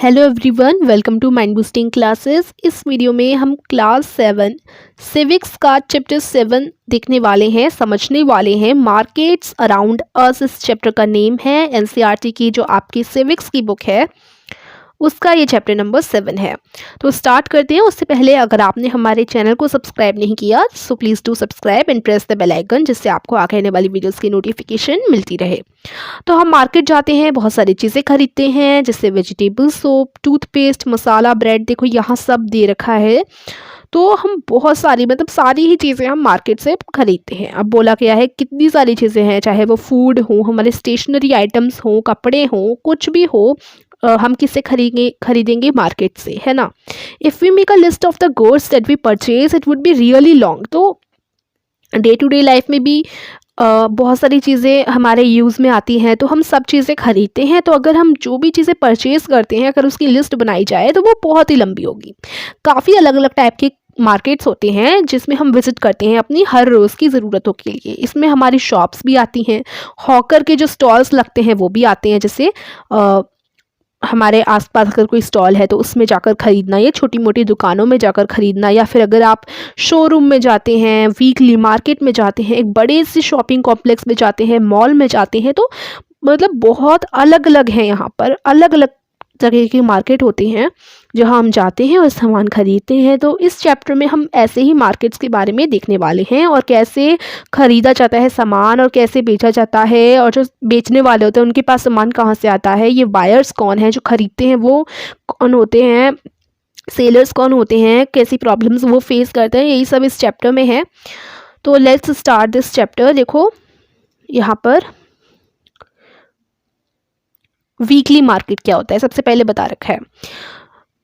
Hello everyone, welcome to mind boosting classes. इस video में हम क्लास 7 सिविक्स का चैप्टर 7 देखने वाले हैं, समझने वाले हैं। मार्केट्स अराउंड अस इस चैप्टर का नेम है। एनसीईआरटी की जो आपकी सिविक्स की बुक है उसका ये चैप्टर नंबर 7 है। तो स्टार्ट करते हैं। उससे पहले अगर आपने हमारे चैनल को सब्सक्राइब नहीं किया so please do subscribe and press the bell icon, जिससे आपको आगे आने वाली वीडियोस की नोटिफिकेशन मिलती रहे। तो हम मार्केट जाते हैं, बहुत सारी चीज़ें खरीदते हैं, जैसे वेजिटेबल सोप, टूथपेस्ट, मसाला, ब्रेड। देखो यहाँ सब दे रखा है। तो हम बहुत सारी सारी ही चीज़ें हम मार्केट से खरीदते हैं। अब बोला गया है कितनी सारी चीज़ें हैं, चाहे वो फूड हो, हमारे स्टेशनरी आइटम्स हो, कपड़े हो, कुछ भी हो, हम किससे खरीदेंगे मार्केट से, है ना। If we make a list of the goods that we purchase it would be really long. तो डे टू डे लाइफ में भी बहुत सारी चीज़ें हमारे यूज़ में आती हैं, तो हम सब चीज़ें खरीदते हैं। तो अगर हम जो भी चीज़ें परचेज़ करते हैं, अगर उसकी लिस्ट बनाई जाए तो वो बहुत ही लंबी होगी। काफ़ी अलग अलग टाइप के मार्केट्स होते हैं जिसमें हम विज़िट करते हैं अपनी हर रोज़ की ज़रूरतों के लिए। इसमें हमारी शॉप्स भी आती हैं, हॉकर के जो स्टॉल्स लगते हैं वो भी आते हैं। जैसे हमारे आसपास अगर कोई स्टॉल है तो उसमें जाकर ख़रीदना, या छोटी मोटी दुकानों में जाकर ख़रीदना, या फिर अगर आप शोरूम में जाते हैं, वीकली मार्केट में जाते हैं, एक बड़े से शॉपिंग कॉम्प्लेक्स में जाते हैं, मॉल में जाते हैं, तो बहुत अलग अलग हैं। यहाँ पर अलग अलग जगह की मार्केट होती हैं जहाँ हम जाते हैं और सामान खरीदते हैं। तो इस चैप्टर में हम ऐसे ही मार्केट्स के बारे में देखने वाले हैं, और कैसे ख़रीदा जाता है सामान और कैसे बेचा जाता है, और जो बेचने वाले होते हैं उनके पास सामान कहाँ से आता है, ये बायर्स कौन हैं, जो ख़रीदते हैं वो कौन होते हैं, सेलर्स कौन होते हैं, कैसी प्रॉब्लम्स वो फेस करते हैं, यही सब इस चैप्टर में है। तो लेट्स स्टार्ट दिस चैप्टर। देखो यहाँ पर वीकली मार्केट क्या होता है, सबसे पहले बता रखा है।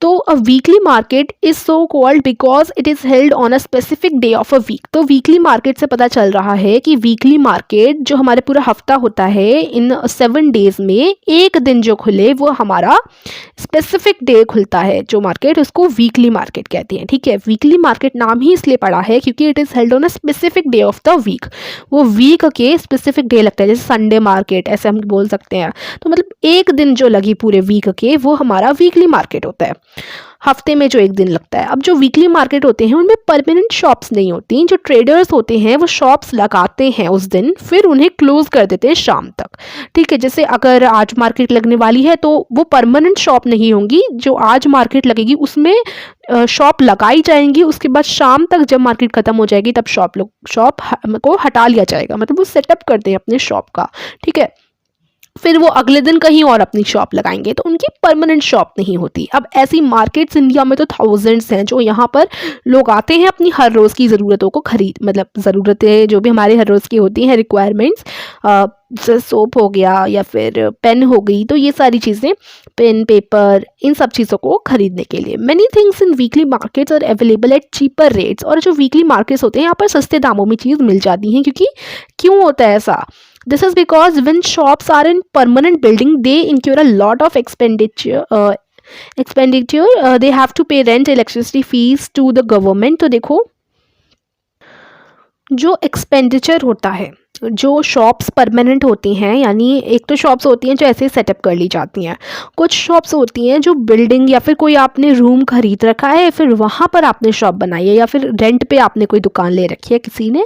तो a weekly market is so called because it is held on a specific day of a week. तो वीकली मार्केट से पता चल रहा है कि वीकली मार्केट जो हमारे पूरा हफ्ता होता है, इन 7 डेज में एक दिन जो खुले वो हमारा स्पेसिफिक डे खुलता है। जो मार्केट उसको वीकली मार्केट कहते हैं, ठीक है। वीकली मार्केट नाम ही इसलिए पड़ा है क्योंकि it is held on a specific day of the week. वो वीक के स्पेसिफिक डे लगता है, जैसे संडे मार्केट ऐसे हम बोल सकते हैं। तो एक दिन जो लगी पूरे वीक के वो हमारा वीकली मार्केट होता है, हफ्ते में जो एक दिन लगता है। अब जो वीकली मार्केट होते हैं उनमें परमानेंट शॉप्स नहीं होती। जो ट्रेडर्स होते हैं वो शॉप्स लगाते हैं उस दिन, फिर उन्हें क्लोज कर देते हैं शाम तक, ठीक है। जैसे अगर आज मार्केट लगने वाली है तो वो परमानेंट शॉप नहीं होंगी, जो आज मार्केट लगेगी उसमें शॉप लगाई जाएंगी। उसके बाद शाम तक जब मार्केट खत्म हो जाएगी तब शॉप को हटा लिया जाएगा, वो सेटअप करते हैं अपने शॉप का, ठीक है। फिर वो अगले दिन कहीं और अपनी शॉप लगाएंगे, तो उनकी परमानेंट शॉप नहीं होती। अब ऐसी मार्केट्स इंडिया में तो थाउजेंड्स हैं, जो यहाँ पर लोग आते हैं अपनी हर रोज़ की ज़रूरतों को ज़रूरतें जो भी हमारे हर रोज़ की होती हैं, रिक्वायरमेंट्स, जैसे सोप हो गया या फिर पेन हो गई, तो ये सारी चीज़ें, पेन, पेपर, इन सब चीज़ों को खरीदने के लिए। Many things in weekly markets are available at cheaper rates. और जो वीकली मार्केट्स होते हैं यहाँ पर सस्ते दामों में चीज़ मिल जाती हैं। क्योंकि क्यों होता है ऐसा? This is because when shops are in permanent building, they incur a lot of expenditure. They have to pay rent, electricity fees to the government. तो देखो जो एक्सपेंडिचर होता है, जो शॉप्स परमानेंट होती हैं, यानी एक तो शॉप्स होती हैं जो ऐसे सेटअप कर ली जाती हैं, कुछ शॉप्स होती हैं जो बिल्डिंग या फिर कोई आपने रूम खरीद रखा है, फिर वहाँ पर आपने शॉप बनाई है, या फिर रेंट पे आपने कोई दुकान ले रखी है, किसी ने,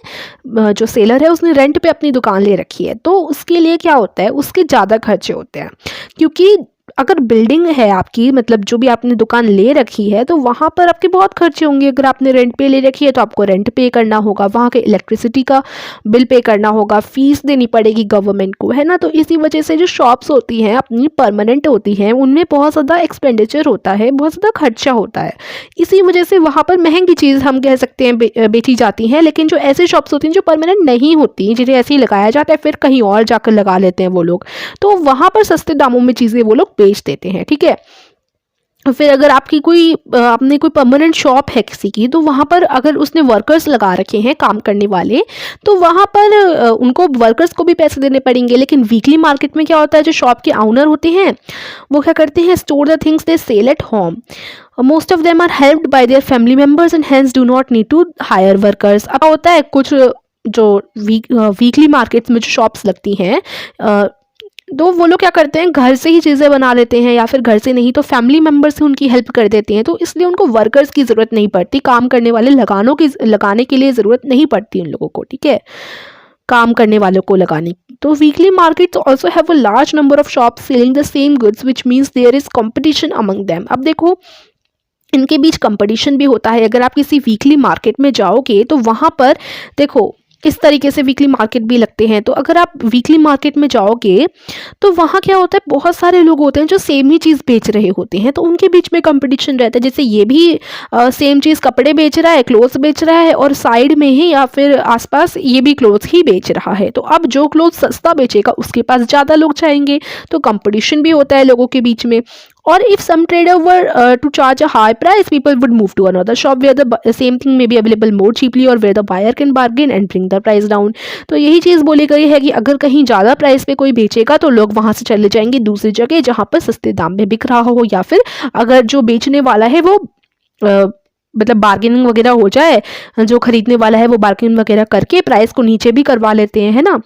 जो सेलर है उसने रेंट पे अपनी दुकान ले रखी है। तो उसके लिए क्या होता है, उसके ज़्यादा खर्चे होते हैं। क्योंकि अगर बिल्डिंग है आपकी, जो भी आपने दुकान ले रखी है, तो वहाँ पर आपके बहुत खर्चे होंगे। अगर आपने रेंट पे ले रखी है तो आपको रेंट पे करना होगा, वहाँ के इलेक्ट्रिसिटी का बिल पे करना होगा, फीस देनी पड़ेगी गवर्नमेंट को, है ना। तो इसी वजह से जो शॉप्स होती हैं अपनी परमानेंट होती हैं, उनमें बहुत ज़्यादा एक्सपेंडिचर होता है, बहुत ज़्यादा खर्चा होता है। इसी वजह से वहाँ पर महंगी चीज़ हम कह सकते हैं बेची जाती हैं। लेकिन जो ऐसी शॉप्स होती हैं जो परमानेंट नहीं होती, जिन्हें ऐसे ही लगाया जाता है, फिर कहीं और जाकर लगा लेते हैं वो लोग, तो वहाँ पर सस्ते दामों में चीज़ें वो लोग बेच देते हैं, ठीक है। फिर अगर आपने कोई परमानेंट शॉप है किसी की, तो वहाँ पर अगर उसने वर्कर्स लगा रखे हैं काम करने वाले, तो वहाँ पर उनको वर्कर्स को भी पैसे देने पड़ेंगे। लेकिन वीकली मार्केट में क्या होता है, जो शॉप के ऑनर होते हैं वो क्या करते हैं, store the things they sell at home. Most of them are helped by their family members and hence do not need to hire workers. अब होता है कुछ जो वीकली मार्केट्स में जो शॉप्स लगती हैं, तो वो लोग क्या करते हैं, घर से ही चीज़ें बना लेते हैं, या फिर घर से नहीं तो फैमिली मेम्बर से उनकी हेल्प कर देते हैं। तो इसलिए उनको वर्कर्स की ज़रूरत नहीं पड़ती, काम करने वाले लगाने के लिए ज़रूरत नहीं पड़ती उन लोगों को, ठीक है, काम करने वालों को लगाने की। तो weekly markets also have a large number of shop selling the same goods which means there is competition among them. अब देखो, इनके बीच कंपटीशन भी होता है। अगर आप किसी वीकली मार्केट में जाओगे तो वहाँ पर देखो इस तरीके से वीकली मार्केट भी लगते हैं। तो अगर आप वीकली मार्केट में जाओगे तो वहाँ क्या होता है, बहुत सारे लोग होते हैं जो सेम ही चीज़ बेच रहे होते हैं, तो उनके बीच में कंपटीशन रहता है। जैसे ये भी सेम चीज़ कपड़े बेच रहा है, क्लोथ्स बेच रहा है, और साइड में ही या फिर आसपास ये भी क्लोथ्स ही बेच रहा है। तो अब जो क्लोथ सस्ता बेचेगा उसके पास ज़्यादा लोग जाएंगे, तो कंपटीशन भी होता है लोगों के बीच में। और if some trader were to charge a high price, people would move to another shop where the same thing may be available more cheaply or where the buyer can bargain and bring the price down। तो यही चीज़ बोली गई है कि अगर कहीं ज़्यादा price पे कोई बेचेगा तो लोग वहाँ से चले जाएंगे दूसरी जगह जहाँ पर सस्ते दाम में बिक रहा हो, या फिर अगर जो बेचने वाला है वो मतलब बार्गेनिंग वगैरह हो जाए, जो खरीदने वाला है वो बार्गेनिंग वगैरह करके प्राइस को नीचे भी करवा लेते हैं, है ना,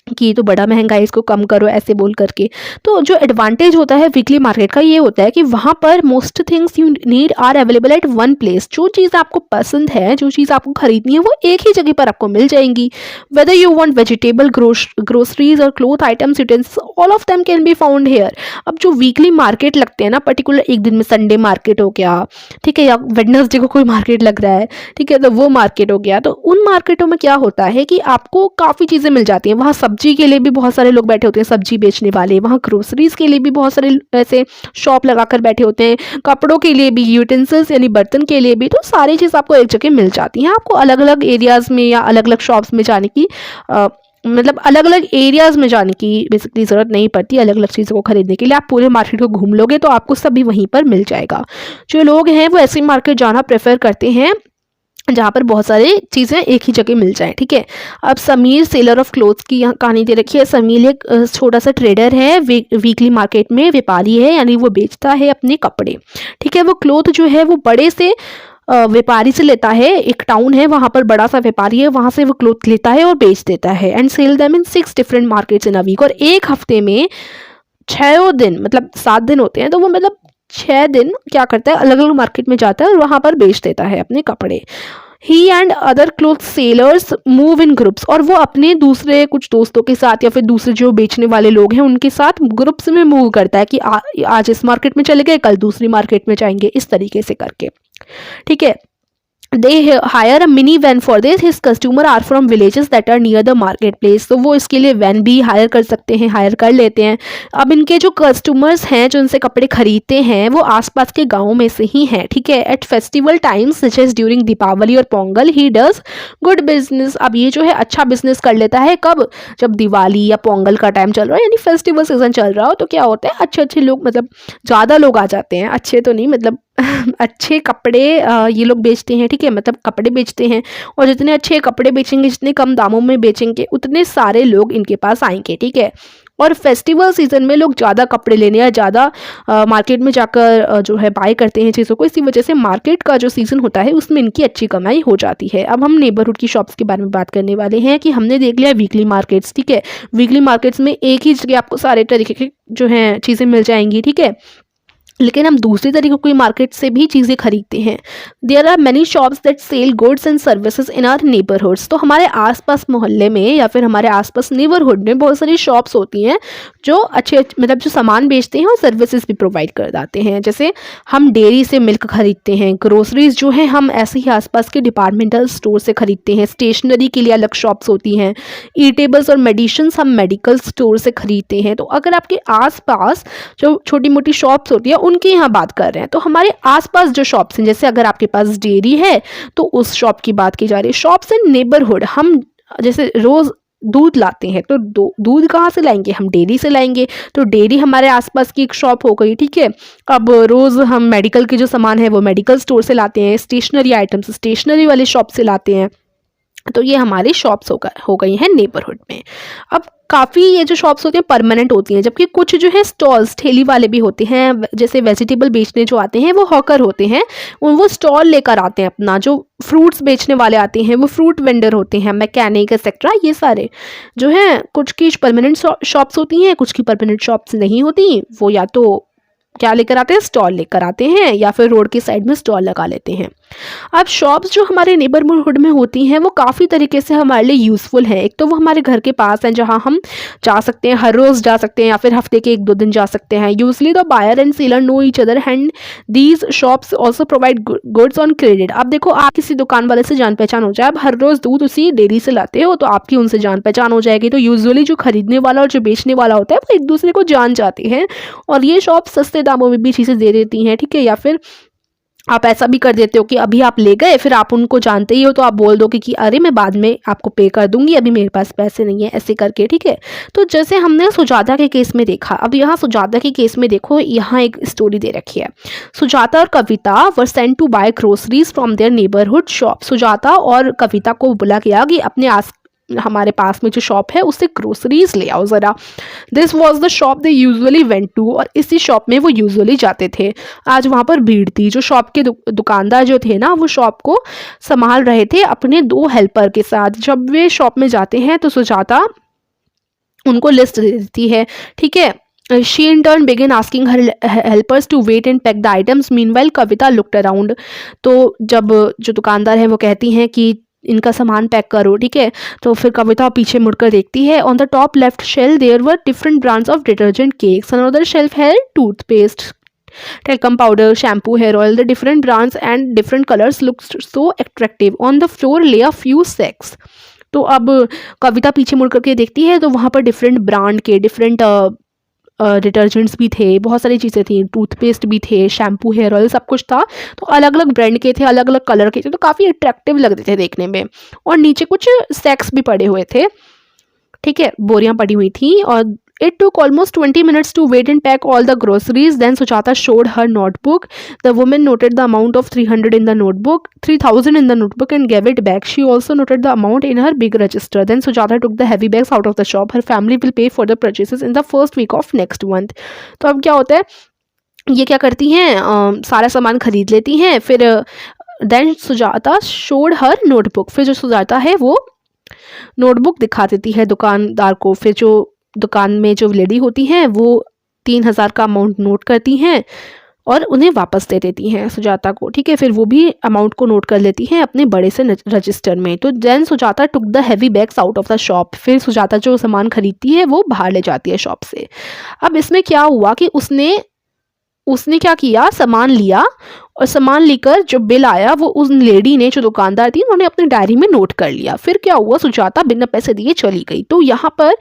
कि ये तो बड़ा महंगा है, इसको कम करो, ऐसे बोल करके। तो जो एडवांटेज होता है वीकली मार्केट का ये होता है कि वहाँ पर most things you need are available at one place. जो चीज़ आपको पसंद है, जो चीज़ आपको खरीदनी है, वो एक ही जगह पर आपको मिल जाएंगी। Whether you want vegetable, groceries और cloth items, utensils, all of them can be found here. अब जो वीकली मार्केट लगते हैं ना, पर्टिकुलर एक दिन में संडे मार्केट हो गया, ठीक है, या वेडनेसडे को कोई मार्केट लग रहा है, ठीक है, तो वो मार्केट हो गया। तो उन मार्केटों में क्या होता है कि आपको काफ़ी चीज़ें मिल जाती हैं। वहाँ सब्जी के लिए भी बहुत सारे लोग बैठे होते हैं, सब्जी बेचने वाले। वहाँ ग्रोसरीज के लिए भी बहुत सारे ऐसे शॉप लगाकर बैठे होते हैं, कपड़ों के लिए भी, यूटेंसिल्स यानी बर्तन के लिए भी। तो सारी चीज़ आपको एक जगह मिल जाती हैं। आपको अलग अलग एरियाज़ में या अलग अलग शॉप्स में जाने की मतलब अलग अलग एरियाज़ में जाने की बेसिकली ज़रूरत नहीं पड़ती। अलग अलग चीज़ों को खरीदने के लिए आप पूरे मार्केट को घूम लोगे तो आपको सभी वहीं पर मिल जाएगा। जो लोग हैं वो ऐसी मार्केट जाना प्रेफर करते हैं जहाँ पर बहुत सारी चीज़ें एक ही जगह मिल जाएं, ठीक है। अब समीर सेलर ऑफ क्लोथ्स की यहाँ कहानी दे रखी है। समीर एक छोटा सा ट्रेडर है, वीकली मार्केट में व्यापारी है, यानी वो बेचता है अपने कपड़े, ठीक है। वो क्लोथ जो है वो बड़े से व्यापारी से लेता है। एक टाउन है वहाँ पर, बड़ा सा व्यापारी है, वहाँ से वो क्लोथ लेता है और बेच देता है। And sell them in 6 different markets in a week. और एक हफ्ते में 6 दिन, मतलब 7 दिन होते हैं, तो वो मतलब 6 दिन क्या करता है, अलग अलग मार्केट में जाता है और वहाँ पर बेच देता है अपने कपड़े। He and other cloth sellers move in groups. और वो अपने दूसरे कुछ दोस्तों के साथ या फिर दूसरे जो बेचने वाले लोग हैं उनके साथ ग्रुप्स में मूव करता है कि आज इस मार्केट में चले गए, कल दूसरी मार्केट में जाएंगे, इस तरीके से करके, ठीक है। They hire a mini van for this. His customer are from villages that are near the marketplace. तो वो इसके लिए वैन भी हायर कर सकते हैं, हायर कर लेते हैं। अब इनके जो कस्टमर्स हैं जो इनसे कपड़े खरीदते हैं वो आसपास के गाँव में से ही हैं, ठीक है। At festival times such as during Deepavali और Pongal he does good business. अब ये जो है अच्छा बिजनेस कर लेता है कब, जब दिवाली या पोंगल का टाइम चल रहा है, यानी फेस्टिवल सीजन चल रहा हो, तो क्या होता है अच्छे अच्छे लोग, मतलब ज़्यादा लोग आ जाते हैं, अच्छे तो नहीं मतलब अच्छे कपड़े ये लोग बेचते हैं, ठीक है, मतलब कपड़े बेचते हैं। और जितने अच्छे कपड़े बेचेंगे, जितने कम दामों में बेचेंगे, उतने सारे लोग इनके पास आएंगे, ठीक है। और फेस्टिवल सीजन में लोग ज़्यादा कपड़े लेने या ज़्यादा मार्केट में जाकर जो है बाय करते हैं चीज़ों को। इसी वजह से मार्केट का जो सीज़न होता है उसमें इनकी अच्छी कमाई हो जाती है। अब हम नेबरहुड की शॉप्स के बारे में बात करने वाले हैं कि हमने देख लिया वीकली मार्केट्स, ठीक है। वीकली मार्केट्स में एक ही जगह आपको सारे तरीके की जो है चीज़ें मिल जाएंगी, ठीक है। लेकिन हम दूसरी तरीके की मार्केट से भी चीज़ें खरीदते हैं। There are many shops that sell goods and services in our neighbourhoods. तो हमारे आसपास मोहल्ले में या फिर हमारे आसपास नेबरहुड में बहुत सारी शॉप्स होती हैं जो अच्छे मतलब जो सामान बेचते हैं और सर्विसेज भी प्रोवाइड कर देते हैं। जैसे हम डेयरी से मिल्क खरीदते हैं, ग्रोसरीज जो है हम ऐसे ही आसपास के डिपार्टमेंटल स्टोर से खरीदते हैं, स्टेशनरी के लिए अलग शॉप्स होती हैं, ईटेबल्स और मेडिसिन्स हम मेडिकल स्टोर से खरीदते हैं। तो अगर आपके आसपास जो छोटी मोटी शॉप्स होती है उनकी यहाँ बात कर रहे हैं, तो हमारे आसपास जो शॉप्स हैं, जैसे अगर आपके पास डेयरी है तो उस शॉप की बात की जा रही है। शॉप्स इन नेबरहुड, हम जैसे रोज दूध लाते हैं तो दूध कहाँ से लाएंगे, हम डेयरी से लाएंगे, तो डेयरी हमारे आसपास की एक शॉप हो गई, ठीक है। अब रोज़ हम मेडिकल के जो सामान है वो मेडिकल स्टोर से लाते हैं, स्टेशनरी आइटम्स स्टेशनरी वाली शॉप से लाते हैं। तो ये हमारी शॉप्स हो गई हैं नेबरहुड में। अब काफ़ी ये जो शॉप्स होती हैं परमानेंट होती हैं, जबकि कुछ जो है स्टॉल्स ठेली वाले भी होते हैं, जैसे वेजिटेबल बेचने जो आते हैं वो हॉकर होते हैं, वो स्टॉल लेकर आते हैं अपना। जो फ्रूट्स बेचने वाले आते हैं वो फ्रूट वेंडर होते हैं, मैकेनिक एक्सेट्रा, ये सारे जो हैं कुछ की परमानेंट शॉप्स होती हैं, कुछ की परमानेंट शॉप्स नहीं होती। वो या तो क्या लेकर आते हैं, स्टॉल लेकर आते हैं, या फिर रोड की साइड में स्टॉल लगा लेते हैं। अब शॉप्स जो हमारे नेबरहुड में होती हैं वो काफ़ी तरीके से हमारे लिए यूज़फुल हैं। एक तो वो हमारे घर के पास हैं, जहाँ हम जा सकते हैं, हर रोज़ जा सकते हैं, या फिर हफ्ते के 1-2 दिन जा सकते हैं। Usually the buyer and seller know each other and these shops also provide goods on credit. अब देखो, आप किसी दुकान वाले से जान पहचान हो जाए, अब हर रोज़ दूध उसी डेयरी से लाते हो तो आपकी उनसे जान पहचान हो जाएगी। तो यूजुअली जो खरीदने वाला और जो बेचने वाला होता है वो एक दूसरे को जान जाते हैं, और ये शॉप सस्ते दामों में भी चीज़ें दे देती हैं, ठीक है। या फिर आप ऐसा भी कर देते हो कि अभी आप ले गए, फिर आप उनको जानते ही हो तो आप बोल दोगे कि अरे मैं बाद में आपको पे कर दूंगी, अभी मेरे पास पैसे नहीं है, ऐसे करके, ठीक है। तो जैसे हमने सुजाता के केस में देखा, अब यहाँ सुजाता के केस में देखो, यहाँ एक स्टोरी दे रखी है। सुजाता और Kavita were sent to buy groceries from their neighbourhood shop. Sujata और कविता को बोला गया कि अपने हमारे पास में जो शॉप है उससे ग्रोसरीज ले आओ ज़रा। This was the shop they usually went to, और इसी शॉप में वो यूजुअली जाते थे। आज वहाँ पर भीड़ थी। जो शॉप के दुकानदार जो थे ना, वो शॉप को संभाल रहे थे अपने 2 हेल्पर के साथ। जब वे शॉप में जाते हैं तो सुजाता उनको लिस्ट दे देती है, ठीक है। She in turn began asking her helpers to wait and pack the items. Meanwhile, Kavita looked around. तो जब जो दुकानदार है वो कहती हैं कि इनका सामान पैक करो, ठीक है, तो फिर कविता पीछे मुड़कर देखती है। On the top left shelf there were different brands of detergent cakes, another shelf है toothpaste, talcum powder, shampoo, hair oil. The different brands and different colors looked so attractive. On the floor lay a few sacks. तो अब कविता पीछे मुड़ करके देखती है तो वहाँ पर डिफरेंट ब्रांड के डिफरेंट डिटर्जेंट्स भी थे, बहुत सारी चीज़ें थी, टूथपेस्ट भी थे, शैम्पू, हेयर ऑयल, सब कुछ था। तो अलग अलग ब्रांड के थे, अलग अलग कलर के थे, तो काफ़ी अट्रैक्टिव लग रहे थे देखने में। और नीचे कुछ सैक्स भी पड़े हुए थे, ठीक है, बोरियां पड़ी हुई थी। और it took almost 20 minutes to wait and pack all the groceries. Then Sujata showed her notebook. The woman noted the amount of 300 in the notebook, 3000 in the notebook, and gave it back. She also noted the amount in her big register. Then Sujata took the heavy bags out of the shop. Her family will pay for the purchases in the first week of next month. तो अब क्या होता है, ये क्या करती हैं, सारा सामान खरीद लेती हैं। फिर then Sujata showed her notebook, फिर जो सुजाता है वो नोटबुक दिखा देती है दुकानदार को। फिर जो दुकान में जो लेडी होती हैं वो 3000 का अमाउंट नोट करती हैं और उन्हें वापस दे देती हैं सुजाता को, ठीक है। फिर वो भी अमाउंट को नोट कर लेती हैं अपने बड़े से रजिस्टर में। तो then Sujata took the heavy bags out of the shop, फिर सुजाता जो सामान खरीदती है वो बाहर ले जाती है शॉप से। अब इसमें क्या हुआ कि उसने क्या किया, सामान लिया, और सामान लेकर जो बिल आया वो उस लेडी ने, जो दुकानदार थी, उन्होंने अपनी डायरी में नोट कर लिया। फिर क्या हुआ, सुजाता बिना पैसे दिए चली गई। तो यहाँ पर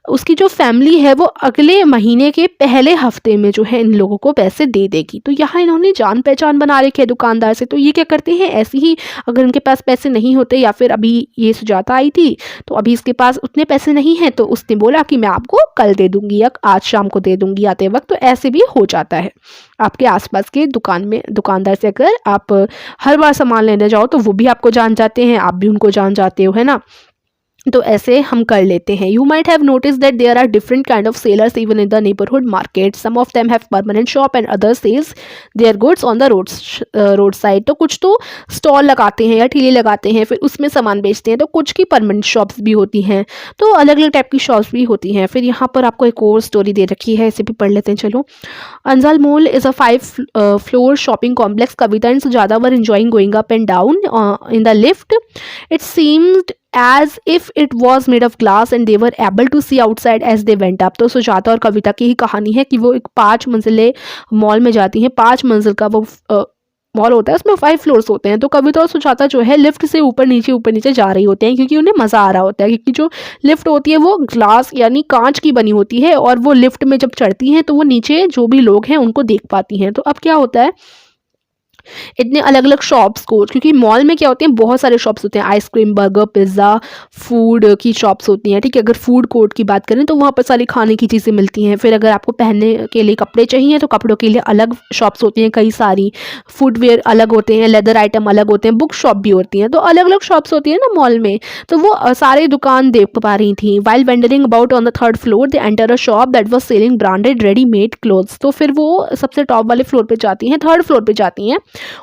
उसकी जो फैमिली है वो अगले महीने के पहले हफ्ते में जो है इन लोगों को पैसे दे देगी। तो यहाँ इन्होंने जान पहचान बना रखी है दुकानदार से। तो ये क्या करते हैं, ऐसे ही अगर उनके पास पैसे नहीं होते, या फिर अभी ये सुजाता आई थी तो अभी इसके पास उतने पैसे नहीं हैं, तो उसने बोला कि मैं आपको कल दे दूंगी या आज शाम को दे दूंगी आते वक्त। तो ऐसे भी हो जाता है आपके आसपास के दुकानदार से। अगर आप हर बार सामान लेने जाओ तो वो भी आपको जान जाते हैं, आप भी उनको जान जाते हो, है ना। तो ऐसे हम कर लेते हैं। You might have notice that there are different kind of sellers even in the neighbourhood market. Some of them have permanent shop and other sells their goods on the road side. तो कुछ तो stall लगाते हैं या ठेले लगाते हैं, फिर उसमें सामान बेचते हैं। तो कुछ की परमानेंट शॉप्स भी होती हैं, तो अलग अलग टाइप की शॉप्स भी होती हैं। फिर यहाँ पर आपको एक और स्टोरी दे रखी है, इसे भी पढ़ लेते हैं, चलो। Anjal mall is a 5 floor shopping complex. Kavita and Sujata were enjoying going up and down in the lift. It seemed as if it was made of glass and they were able to see outside as they went up. तो सुजाता और कविता की ही कहानी है कि वो एक 5 मंजिले mall में जाती हैं। 5 मंजिल का वो मॉल होता है, उसमें 5 फ्लोर्स होते हैं। तो कविता और सुजाता जो है लिफ्ट से ऊपर नीचे जा रही होते हैं, क्योंकि उन्हें मज़ा आ रहा होता है, क्योंकि जो लिफ्ट होती है वो ग्लास यानी कांच की बनी होती है, और वो लिफ्ट में जब चढ़ती हैं तो वो नीचे जो भी लोग हैं उनको देख पाती हैं। तो अब क्या होता है, इतने अलग अलग शॉप्स को, क्योंकि मॉल में क्या होते हैं, बहुत सारे शॉप्स होते हैं, आइसक्रीम, बर्गर, पिज़्ज़ा, फूड की शॉप्स होती हैं, ठीक है। अगर फूड कोर्ट की बात करें तो वहाँ पर सारी खाने की चीज़ें मिलती हैं। फिर अगर आपको पहनने के लिए कपड़े चाहिए तो कपड़ों के लिए अलग शॉप्स होती हैं कई सारी, फुटवेयर अलग होते हैं, लेदर आइटम अलग होते हैं, बुक शॉप भी होती हैं, तो अलग अलग शॉप्स होती हैं ना मॉल में। तो वो सारी दुकान देख पा रही थी। While wandering about on the third floor they enter a shop that was selling branded readymade clothes. तो फिर वो सबसे टॉप वाले फ्लोर पे जाती हैं, थर्ड फ्लोर पे जाती हैं,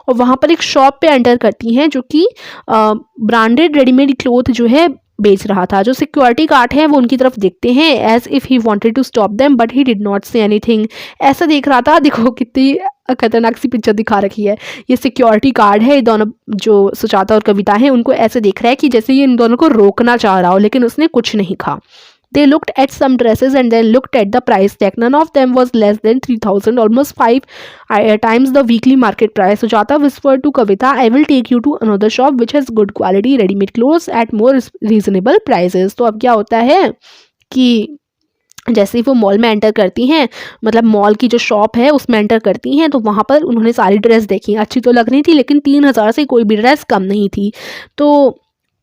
और वहाँ पर एक शॉप पे एंटर करती हैं जो कि ब्रांडेड रेडीमेड क्लोथ जो है बेच रहा था। जो सिक्योरिटी गार्ड है वो उनकी तरफ देखते हैं as if he wanted to stop them but he did not say anything. ऐसा देख रहा था, देखो कितनी खतरनाक सी पिक्चर दिखा रखी है। ये सिक्योरिटी गार्ड है, ये दोनों जो सुजाता और कविता हैं उनको ऐसे देख रहा है कि जैसे ये इन दोनों को रोकना चाह रहा हो, लेकिन उसने कुछ नहीं कहा। They looked at some dresses and then looked at the price tag. None of them was less than 3,000, almost 5 times the weekly market price. Sujata whispered to Kavita, I will take you to another shop which has good quality ready-made clothes at more reasonable prices. तो अब क्या होता है कि जैसे ही वो mall में enter करती हैं, मतलब मॉल की जो शॉप है उसमें एंटर करती हैं, तो वहाँ पर उन्होंने सारी ड्रेस देखी, अच्छी तो लग रही थी, लेकिन 3,000 से कोई भी ड्रेस कम नहीं थी। तो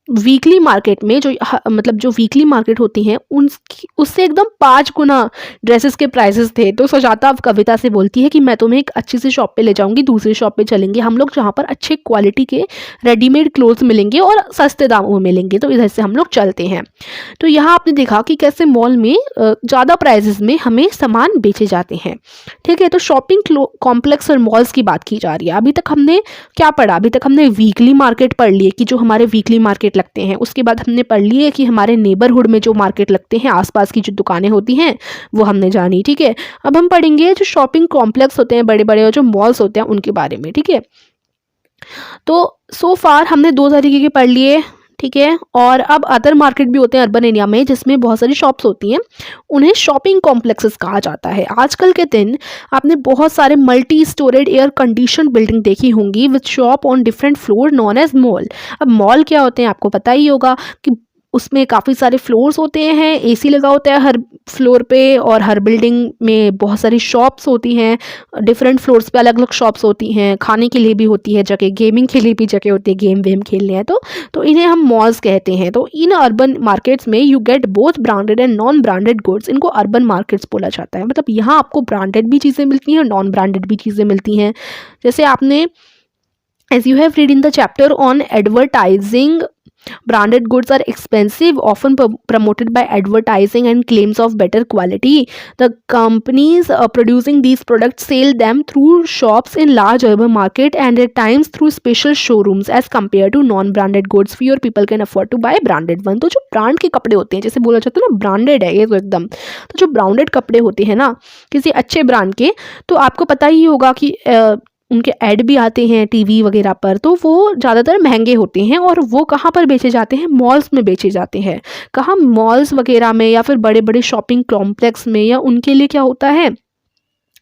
वीकली मार्केट में जो मतलब जो वीकली मार्केट होती हैं उनकी उससे एकदम 5 गुना ड्रेसेस के प्राइसेस थे। तो सुजाता अब कविता से बोलती है कि मैं तुम्हें एक अच्छी सी शॉप पे ले जाऊंगी, दूसरी शॉप पे चलेंगे हम लोग जहाँ पर अच्छे क्वालिटी के रेडीमेड क्लोथ्स मिलेंगे और सस्ते दामों में मिलेंगे, तो इधर से हम लोग चलते हैं। तो यहाँ आपने देखा कि कैसे मॉल में ज़्यादा प्राइजेस में हमें सामान बेचे जाते हैं, ठीक है। तो शॉपिंग कॉम्प्लेक्स और मॉल्स की बात की जा रही है। अभी तक हमने क्या पढ़ा, अभी तक हमने वीकली मार्केट पढ़ लिए कि जो हमारे वीकली मार्केट लगते हैं, उसके बाद हमने पढ़ लिए कि हमारे नेबरहुड में जो मार्केट लगते हैं, आसपास की जो दुकानें होती हैं वो हमने जानी, ठीक है। अब हम पढ़ेंगे जो शॉपिंग कॉम्प्लेक्स होते हैं बड़े बड़े और जो मॉल्स होते हैं उनके बारे में, ठीक है। तो सो फार हमने 2 तरीके के पढ़ लिए, ठीक है। और अब अदर मार्केट भी होते हैं अर्बन एरिया में जिसमें बहुत सारी शॉप्स होती हैं, उन्हें शॉपिंग कॉम्प्लेक्सेस कहा जाता है। आजकल के दिन आपने बहुत सारे multi storeyed air condition building देखी होंगी with shop on different floor known as mall. अब मॉल क्या होते हैं आपको पता ही होगा कि उसमें काफ़ी सारे फ्लोर्स होते हैं, एसी लगा होता है हर फ्लोर पे, और हर बिल्डिंग में बहुत सारी शॉप्स होती हैं, डिफरेंट फ्लोर्स पे अलग अलग शॉप्स होती हैं, खाने के लिए भी होती है जगह, गेमिंग के लिए भी जगह होती है, गेम वेम खेलने हैं तो इन्हें हम मॉल्स कहते हैं। तो इन अर्बन मार्केट्स में you get both branded and non branded goods, इनको अर्बन मार्केट्स बोला जाता है। मतलब यहाँ आपको ब्रांडेड भी चीज़ें मिलती हैं और नॉन ब्रांडेड भी चीज़ें मिलती हैं। जैसे आपने as you have read in the chapter on advertising, branded goods are expensive, often promoted by advertising and claims of better quality. The companies producing these products sell them through shops in large urban market and at times through special showrooms as compared to non-branded goods. Fewer people can afford to buy branded one. तो जो brand के कपड़े होते हैं, जैसे बोला जाता है ना ब्रांडेड है ये तो एकदम, तो जो ब्रांडेड कपड़े होते हैं ना किसी अच्छे ब्रांड के, तो आपको पता ही होगा कि उनके ऐड भी आते हैं टीवी वगैरह पर, तो वो ज़्यादातर महंगे होते हैं और वो कहाँ पर बेचे जाते हैं, मॉल्स में बेचे जाते हैं। कहाँ, मॉल्स वगैरह में या फिर बड़े बड़े शॉपिंग कॉम्प्लेक्स में, या उनके लिए क्या होता है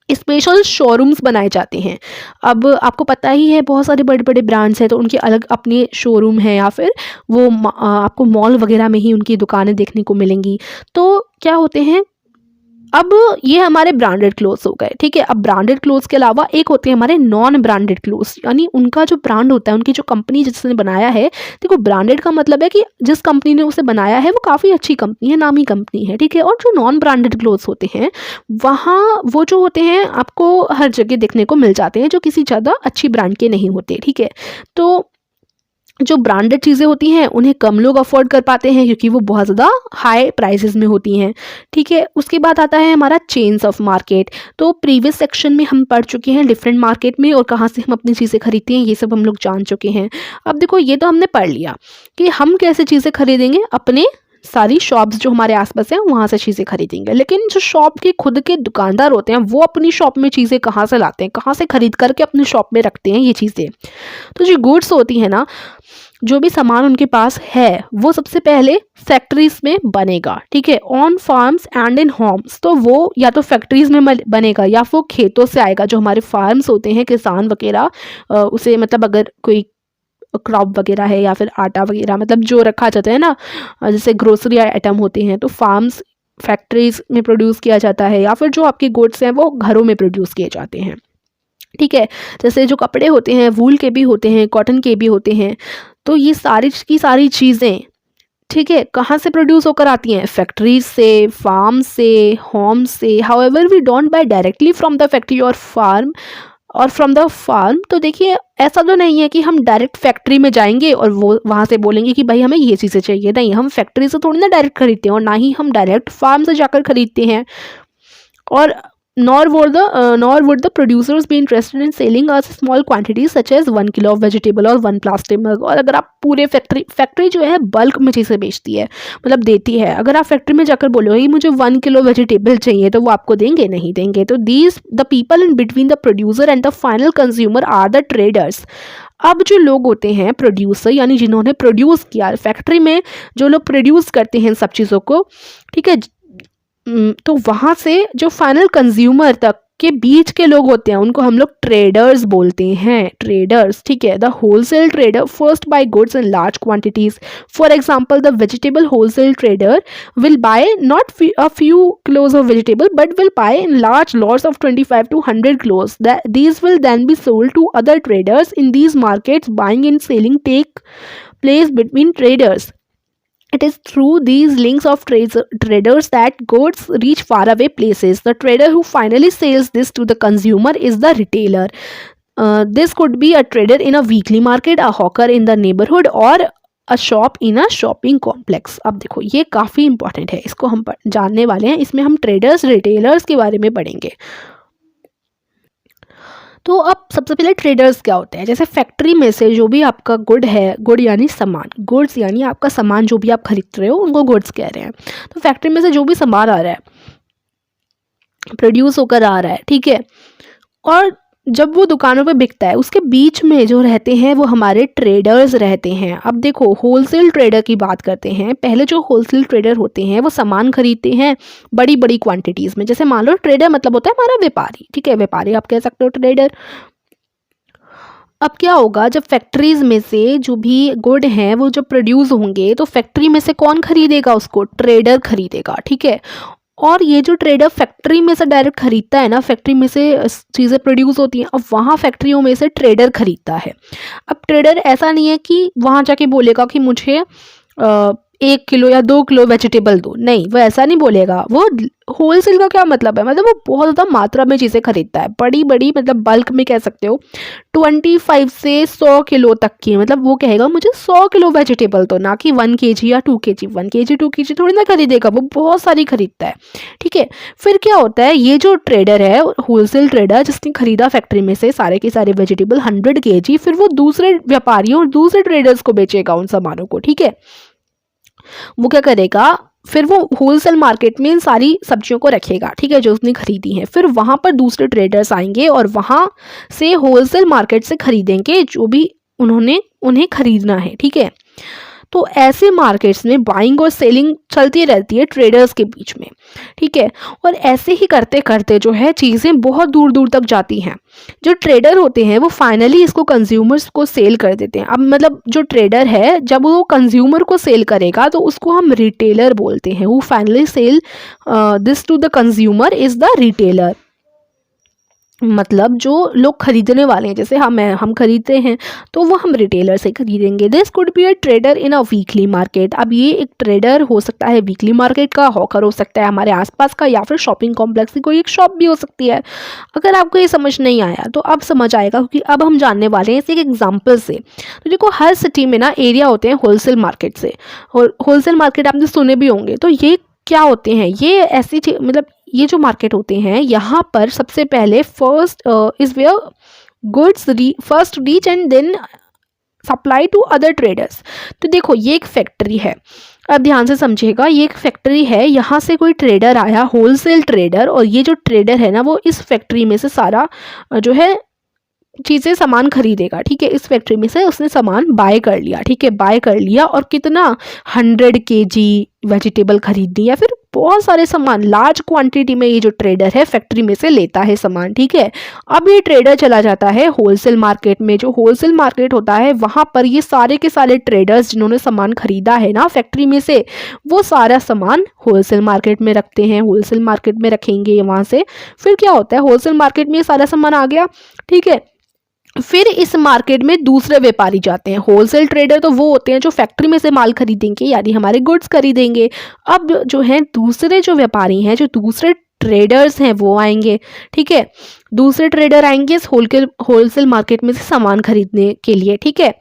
स्पेशल शोरूम्स बनाए जाते हैं। अब आपको पता ही है बहुत सारे बड़े बड़े ब्रांड्स हैं तो उनके अलग अपने शोरूम हैं, या फिर वो आपको मॉल वगैरह में ही उनकी दुकानें देखने को मिलेंगी। तो क्या होते हैं, अब ये हमारे ब्रांडेड क्लोथ्स हो गए, ठीक है। अब ब्रांडेड क्लोथ्स के अलावा एक होते हैं हमारे नॉन ब्रांडेड क्लोथ्स, यानी उनका जो ब्रांड होता है, उनकी जो कंपनी जिसने बनाया है, देखो ब्रांडेड का मतलब है कि जिस कंपनी ने उसे बनाया है वो काफ़ी अच्छी कंपनी है, नामी कंपनी है, ठीक है। और जो नॉन ब्रांडेड क्लोथ्स होते हैं वहाँ वो जो होते हैं आपको हर जगह देखने को मिल जाते हैं, जो किसी ज़्यादा अच्छी ब्रांड के नहीं होते, ठीक है। तो जो ब्रांडेड चीज़ें होती हैं उन्हें कम लोग अफोर्ड कर पाते हैं क्योंकि वो बहुत ज़्यादा हाई प्राइसेस में होती हैं, ठीक है। उसके बाद आता है हमारा चेन्स ऑफ मार्केट। तो प्रीवियस सेक्शन में हम पढ़ चुके हैं डिफरेंट मार्केट में और कहाँ से हम अपनी चीज़ें खरीदते हैं, ये सब हम लोग जान चुके हैं। अब देखो ये तो हमने पढ़ लिया कि हम कैसे चीज़ें खरीदेंगे, अपने सारी शॉप्स जो हमारे आसपास हैं वहाँ से चीज़ें खरीदेंगे। लेकिन जो शॉप के खुद के दुकानदार होते हैं वो अपनी शॉप में चीज़ें कहाँ से लाते हैं, कहाँ से खरीद करके अपनी शॉप में रखते हैं ये चीज़ें। तो जो गुड्स होती हैं ना, जो भी सामान उनके पास है वो सबसे पहले फैक्ट्रीज में बनेगा, ठीक है, on farms and in Holmes. तो वो या तो फैक्ट्रीज में बनेगा या वो खेतों से आएगा, जो हमारे फार्म्स होते हैं, किसान वगैरह उसे मतलब अगर कोई क्रॉप वगैरह है या फिर आटा वगैरह, मतलब जो रखा जाता है ना, जैसे ग्रोसरी आइटम होते हैं, तो फार्म्स फैक्ट्रीज में प्रोड्यूस किया जाता है, या फिर जो आपके गुड्स हैं वो घरों में प्रोड्यूस किए जाते हैं। ठीक है। जैसे जो कपड़े होते हैं वूल के भी होते हैं, कॉटन के भी होते हैं, तो ये सारी की सारी चीज़ें, ठीक है, कहाँ से प्रोड्यूस होकर आती हैं? फैक्ट्रीज से, फार्म से, होम से। However we don't buy directly from the factory और फार्म और फ्रॉम द फार्म। तो देखिए ऐसा तो नहीं है कि हम डायरेक्ट फैक्ट्री में जाएंगे और वो वहाँ से बोलेंगे कि भाई हमें ये चीज़ें चाहिए। नहीं, हम फैक्ट्री से थोड़ी ना डायरेक्ट खरीदते हैं और ना ही हम डायरेक्ट फार्म से जाकर खरीदते हैं। और nor would the producers be interested in selling us small quantities such as 1 kilo of vegetable और 1 plastic mug। और अगर आप पूरे फैक्ट्री जो है बल्क में चीज़ें बेचती है, मतलब देती है। अगर आप फैक्ट्री में जाकर बोलोगे मुझे 1 किलो वेजिटेबल चाहिए, तो वो आपको देंगे? नहीं देंगे। तो these the people in between the producer and the final consumer are the traders. अब जो लोग होते हैं प्रोड्यूसर, यानी जिन्होंने प्रोड्यूस किया, फैक्ट्री में जो लोग प्रोड्यूस करते हैं इन सब चीज़ों को, ठीक है, तो वहाँ से जो फाइनल कंज्यूमर तक के बीच के लोग होते हैं उनको हम लोग ट्रेडर्स बोलते हैं। ट्रेडर्स, ठीक है। The wholesale trader first by goods in large quantities. For example the vegetable wholesale trader will buy not a few kilos of vegetable but will buy in large lots of 25 to 100 kilos. These will then be sold to other traders in these markets. Buying and selling take place between traders. It is through these links of traders that goods reach faraway places. The trader who finally sells this to the consumer is the retailer. This could be a trader in a weekly market, a hawker in the neighborhood, or a shop in a shopping complex. अब देखो ये काफ़ी important है, इसको हम जानने वाले हैं। इसमें हम ट्रेडर्स, रिटेलर्स के बारे में पढ़ेंगे। तो अब सबसे पहले ट्रेडर्स क्या होते हैं? जैसे फैक्ट्री में से जो भी आपका गुड है, गुड यानी सामान, गुड्स यानी आपका सामान जो भी आप खरीद रहे हो उनको गुड्स कह रहे हैं। तो फैक्ट्री में से जो भी सामान आ रहा है, प्रोड्यूस होकर आ रहा है, ठीक है, और जब वो दुकानों पे बिकता है उसके बीच में जो रहते हैं वो हमारे ट्रेडर्स रहते हैं। अब देखो होलसेल ट्रेडर की बात करते हैं। पहले जो होलसेल ट्रेडर होते हैं वो सामान खरीदते हैं बड़ी बड़ी क्वांटिटीज़ में। जैसे मान लो ट्रेडर मतलब होता है हमारा व्यापारी, ठीक है, व्यापारी आप कह सकते हो ट्रेडर। अब क्या होगा, जब फैक्ट्रीज में से जो भी गुड हैं वो जब प्रोड्यूस होंगे तो फैक्ट्री में से कौन खरीदेगा? उसको ट्रेडर खरीदेगा, ठीक है। और ये जो ट्रेडर फैक्ट्री में से डायरेक्ट खरीदता है ना, फैक्ट्री में से चीज़ें प्रोड्यूस होती हैं, अब वहाँ फैक्ट्रियों में से ट्रेडर खरीदता है। अब ट्रेडर ऐसा नहीं है कि वहाँ जाके बोलेगा कि मुझे 1 किलो या 2 किलो वेजिटेबल दो। नहीं, वो ऐसा नहीं बोलेगा। वो होलसेल का क्या मतलब है? मतलब वो बहुत ज़्यादा मात्रा में चीज़ें खरीदता है, बड़ी बड़ी, मतलब बल्क में कह सकते हो 25 से 100 किलो तक की। मतलब वो कहेगा मुझे 100 किलो वेजिटेबल दो, ना कि 1 kg या 2 kg। 1 kg 2 kg थोड़ी ना खरीदेगा, वो बहुत सारी खरीदता है, ठीक है। फिर क्या होता है, ये जो ट्रेडर है, होलसेल ट्रेडर, जिसने खरीदा फैक्ट्री में से सारे के सारे वेजिटेबल 100 kg, फिर वो दूसरे व्यापारियों और दूसरे ट्रेडर्स को बेचेगा उन सामानों को, ठीक है। वो क्या करेगा, फिर वो होलसेल मार्केट में इन सारी सब्जियों को रखेगा, ठीक है, जो उसने खरीदी हैं। फिर वहाँ पर दूसरे ट्रेडर्स आएंगे और वहाँ से होलसेल मार्केट से खरीदेंगे जो भी उन्हें खरीदना है, ठीक है। तो ऐसे मार्केट्स में बाइंग और सेलिंग चलती रहती है ट्रेडर्स के बीच में, ठीक है। और ऐसे ही करते करते जो है चीज़ें बहुत दूर दूर तक जाती हैं। जो ट्रेडर होते हैं वो फाइनली इसको कंज्यूमर्स को सेल कर देते हैं। अब मतलब जो ट्रेडर है जब वो कंज्यूमर को सेल करेगा तो उसको हम रिटेलर बोलते हैं। वो finally sell this to the consumer is the retailer. मतलब जो लोग खरीदने वाले हैं, जैसे हम खरीदते हैं तो वो हम रिटेलर से खरीदेंगे। This could be a trader in a weekly market. अब ये एक ट्रेडर हो सकता है वीकली मार्केट का, हॉकर हो सकता है हमारे आसपास का, या फिर शॉपिंग कॉम्प्लेक्स की कोई एक शॉप भी हो सकती है। अगर आपको ये समझ नहीं आया तो अब समझ आएगा, क्योंकि अब हम जानने वाले हैं इसे एक एग्जाम्पल से। तो देखो हर सिटी में ना एरिया होते हैं होलसेल मार्केट से, और होलसेल मार्केट आपने सुने भी होंगे। तो ये क्या होते हैं, ये ऐसी मतलब ये जो मार्केट होते हैं यहाँ पर सबसे पहले first is where goods first reach and then supply to other traders. तो देखो ये एक फैक्ट्री है, अब ध्यान से समझिएगा, ये एक फैक्ट्री है, यहाँ से कोई ट्रेडर आया, होलसेल ट्रेडर, और ये जो ट्रेडर है ना वो इस फैक्ट्री में से सारा जो है चीज़ें सामान खरीदेगा, ठीक है। इस फैक्ट्री में से उसने सामान बाय कर लिया, ठीक है, बाय कर लिया, और कितना 100 kg वेजिटेबल खरीद ली या फिर बहुत सारे सामान लार्ज क्वांटिटी में ये जो ट्रेडर है फैक्ट्री में से लेता है सामान, ठीक है। अब ये ट्रेडर चला जाता है होलसेल मार्केट में। जो होलसेल मार्केट होता है वहां पर ये सारे के सारे ट्रेडर्स जिन्होंने सामान खरीदा है ना फैक्ट्री में से, वो सारा सामान होलसेल मार्केट में रखते हैं। होलसेल मार्केट में रखेंगे, वहां से फिर क्या होता है, होलसेल मार्केट में ये सारा सामान आ गया, ठीक है। फिर इस मार्केट में दूसरे व्यापारी जाते हैं। होलसेल ट्रेडर तो वो होते हैं जो फैक्ट्री में से माल खरीदेंगे, यानी हमारे गुड्स खरीदेंगे। अब जो है दूसरे जो व्यापारी हैं, जो दूसरे ट्रेडर्स हैं, वो आएंगे, ठीक है। दूसरे ट्रेडर आएंगे इस होलसेल मार्केट में से सामान खरीदने के लिए, ठीक है।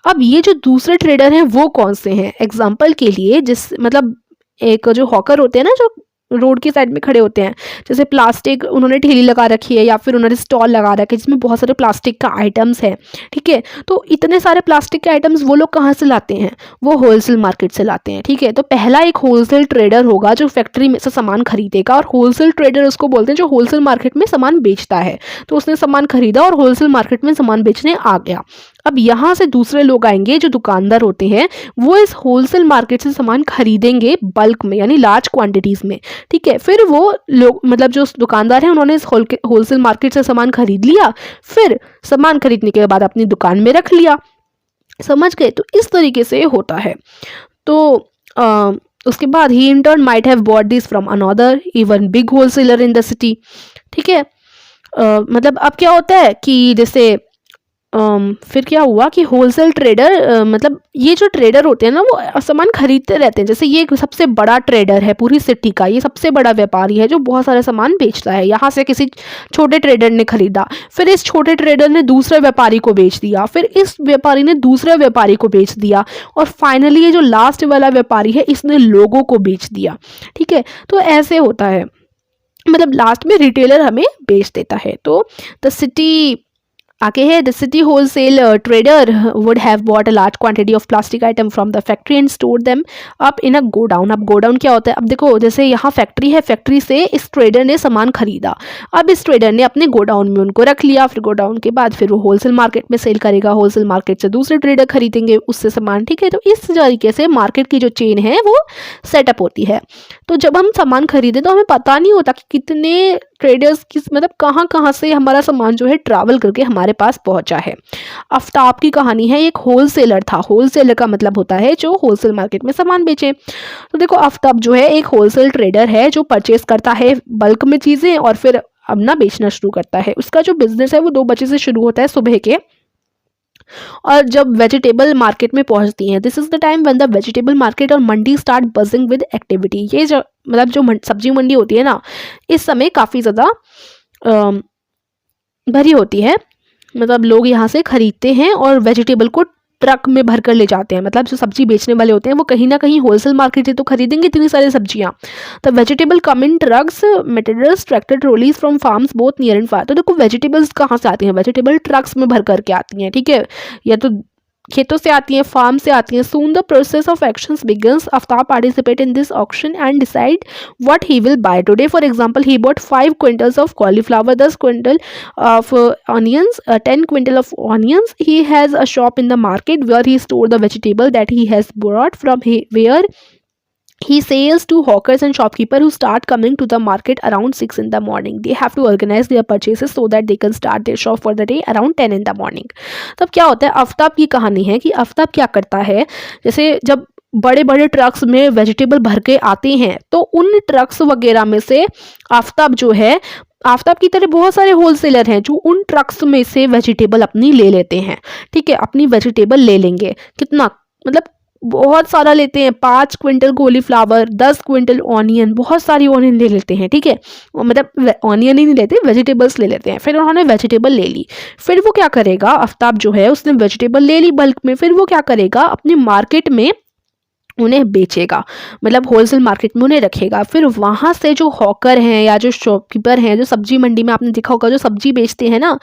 अब ये जो दूसरे ट्रेडर हैं वो कौन से हैं? एग्जाम्पल के लिए, जिस मतलब एक जो हॉकर होते हैं ना, जो रोड की साइड में खड़े होते हैं, जैसे प्लास्टिक उन्होंने ठेली लगा रखी है या फिर उन्होंने स्टॉल लगा रखा है जिसमें बहुत सारे प्लास्टिक का आइटम्स हैं, ठीक है। तो इतने सारे प्लास्टिक के आइटम्स वो लोग कहाँ से लाते हैं? वो होलसेल मार्केट से लाते हैं, ठीक है। तो पहला एक होलसेल ट्रेडर होगा जो फैक्ट्री में से सामान खरीदेगा, और होलसेल ट्रेडर उसको बोलते हैं जो होलसेल मार्केट में सामान बेचता है। तो उसने सामान खरीदा और होलसेल मार्केट में सामान बेचने आ गया। अब यहाँ से दूसरे लोग आएंगे जो दुकानदार होते हैं, वो इस होलसेल मार्केट से सामान खरीदेंगे बल्क में, यानी लार्ज क्वांटिटीज में, ठीक है। फिर वो लोग मतलब जो दुकानदार हैं उन्होंने इस होलसेल मार्केट से सामान खरीद लिया, फिर सामान खरीदने के बाद अपनी दुकान में रख लिया, समझ गए। तो इस तरीके से होता है। तो उसके बाद he in turn might have bought this from another even big wholesaler in the city, ठीक है। मतलब अब क्या होता है कि जैसे फिर क्या हुआ कि होलसेल ट्रेडर मतलब ये जो ट्रेडर होते हैं ना वो सामान खरीदते रहते हैं। जैसे ये सबसे बड़ा ट्रेडर है पूरी सिटी का, ये सबसे बड़ा व्यापारी है जो बहुत सारे सामान बेचता है। यहाँ से किसी छोटे ट्रेडर ने खरीदा, फिर इस छोटे ट्रेडर ने दूसरे व्यापारी को बेच दिया, फिर इस व्यापारी ने दूसरे व्यापारी को बेच दिया, और फाइनली ये जो लास्ट वाला व्यापारी है इसने लोगों को बेच दिया, ठीक है। तो ऐसे होता है, मतलब लास्ट में रिटेलर हमें बेच देता है। तो द सिटी आगे है, the city wholesale trader would have bought a large quantity of plastic item from the factory and store them up in a godown. अब गोडाउन क्या होता है? अब देखो जैसे यहाँ फैक्ट्री है, फैक्ट्री से इस ट्रेडर ने सामान खरीदा, अब इस ट्रेडर ने अपने गोडाउन में उनको रख लिया, फिर गोडाउन के बाद फिर वो होलसेल मार्केट में सेल करेगा, होलसेल मार्केट से दूसरे ट्रेडर खरीदेंगे उससे सामान, ठीक है। तो इस तरीके से मार्केट की जो चेन है वो सेटअप होती है। तो जब हम सामान खरीदे तो हमें पता नहीं होता कि कितने ट्रेडर्स किस मतलब कहाँ कहाँ से हमारा सामान जो है ट्रैवल करके हमारे पास पहुंचा है। आफ्ताब की कहानी है, एक होलसेलर था। होलसेलर का मतलब होता है जो होलसेल मार्केट में सामान बेचे। तो देखो आफ्ताब जो है एक होलसेल ट्रेडर है जो परचेस करता है बल्क में चीज़ें और फिर अपना बेचना शुरू करता है। उसका जो बिजनेस है वो 2 बजे से शुरू होता है सुबह के, और जब वेजिटेबल मार्केट में पहुंचती हैं, this is the time when the vegetable market और मंडी स्टार्ट बजिंग विद एक्टिविटी। ये जो मतलब जो सब्जी मंडी होती है ना, इस समय काफ़ी ज़्यादा भरी होती है। मतलब लोग यहाँ से खरीदते हैं और वेजिटेबल को ट्रक में भर कर ले जाते हैं। मतलब जो सब्जी बेचने वाले होते हैं वो कहीं ना कहीं होलसेल मार्केट से तो खरीदेंगे इतनी सारी सब्जियां। तो vegetable come in trucks materials tractor trolleys from farms both near and far. तो देखो वेजिटेबल्स कहाँ से आती हैं? वेजिटेबल ट्रक्स में भर करके आती हैं, ठीक है, या तो खेतों से आती हैं, फार्म से आती हैं। Soon the process of auctions begins. Aftab participate in this auction and decide what he will buy today. For example he bought 5 quintals of cauliflower, 10 quintal of onions, 10 quintal of onions. He has a shop in the market where he store the vegetable that he has brought from where he sells to hawkers and shopkeepers who start coming to the market around 6 in the morning. They have to organize their purchases so that they can start their shop for the day around 10 in the morning. तब क्या होता है? आफ्ताब की कहानी है कि आफ्ताब क्या करता है, जैसे जब बड़े बड़े ट्रक्स में वेजिटेबल भर के आते हैं तो उन ट्रक्स वगैरह में से आफ्ताब जो है, आफ्ताब की तरह बहुत सारे होलसेलर हैं जो उन ट्रक्स में से वेजिटेबल अपनी ले लेते हैं, ठीक है। अपनी वेजिटेबल ले लेंगे, कितना मतलब बहुत सारा लेते हैं, 5 क्विंटल कॉलीफ्लावर, 10 क्विंटल ऑनियन, बहुत सारी ऑनियन ले लेते हैं, ठीक है। मतलब ऑनियन ही नहीं लेते, वेजिटेबल्स ले लेते हैं। फिर उन्होंने वेजिटेबल ले ली, फिर वो क्या करेगा, आफ्ताब जो है उसने वेजिटेबल ले ली बल्क में, फिर वो क्या करेगा अपनी मार्केट में उन्हें बेचेगा, मतलब होलसेल मार्केट में उन्हें रखेगा। फिर वहाँ से जो हॉकर हैं या जो शॉपकीपर हैं, जो सब्जी मंडी में आपने देखा होगा जो सब्जी बेचते हैं ना,